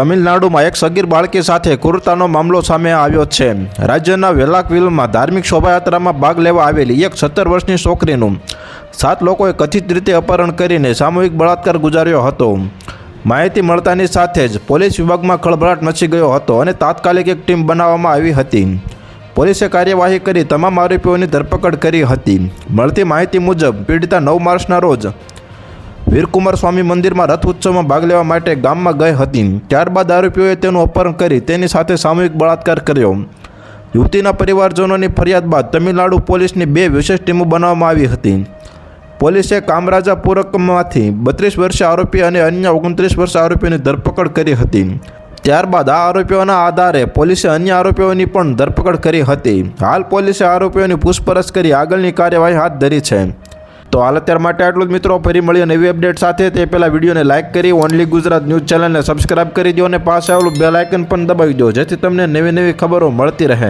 તમિલનાડુમાં એક સગીર બાળકી સાથે ક્રૂરતાનો મામલો સામે આવ્યો છે। રાજ્યના વેલાકવિલમાં ધાર્મિક શોભાયાત્રામાં ભાગ લેવા આવેલી એક 17 વર્ષની છોકરીનું 7 લોકોએ કથિત રીતે અપહરણ કરીને સામૂહિક બળાત્કાર ગુજાર્યો હતો। માહિતી મળતાની સાથે જ પોલીસ વિભાગમાં ખળભળાટ મચી ગયો હતો અને તાત્કાલિક એક ટીમ બનાવવામાં આવી હતી। પોલીસે કાર્યવાહી કરી તમામ આરોપીઓની ધરપકડ કરી હતી। મળતી માહિતી મુજબ પીડિતા 9 માર્ચના રોજ વીરકુમાર સ્વામી મંદિરમાં રથ ઉત્સવમાં ભાગ લેવા માટે ગામમાં ગઈ હતી। ત્યારબાદ આરોપીઓએ તેનું અપહરણ કરી તેની સાથે સામૂહિક બળાત્કાર કર્યો। યુવતીના પરિવારજનોની ફરિયાદ બાદ તમિલનાડુ પોલીસની 2 વિશેષ ટીમો બનાવવામાં આવી હતી। પોલીસે કામરાજાપુરમમાંથી 32 વર્ષીય આરોપી અને અન્ય 29 વર્ષીય આરોપીઓની ધરપકડ કરી હતી। ત્યારબાદ આ આરોપીઓના આધારે પોલીસે અન્ય આરોપીઓની પણ ધરપકડ કરી હતી। હાલ પોલીસે આરોપીઓની પૂછપરછ કરી આગળની કાર્યવાહી હાથ ધરી છે। તો હાલ અત્યાર માટે આટલું જ મિત્રો। ફરી મળીએ નવી અપડેટ સાથે। તે પહેલાં વિડીયોને લાઇક કરી ઓનલી ગુજરાત ન્યૂઝ ચેનલને સબસ્ક્રાઇબ કરી દો અને પાસે આવેલું બેલ આઇકન પણ દબાવી દો, જેથી તમને નવી નવી ખબરો મળતી રહે।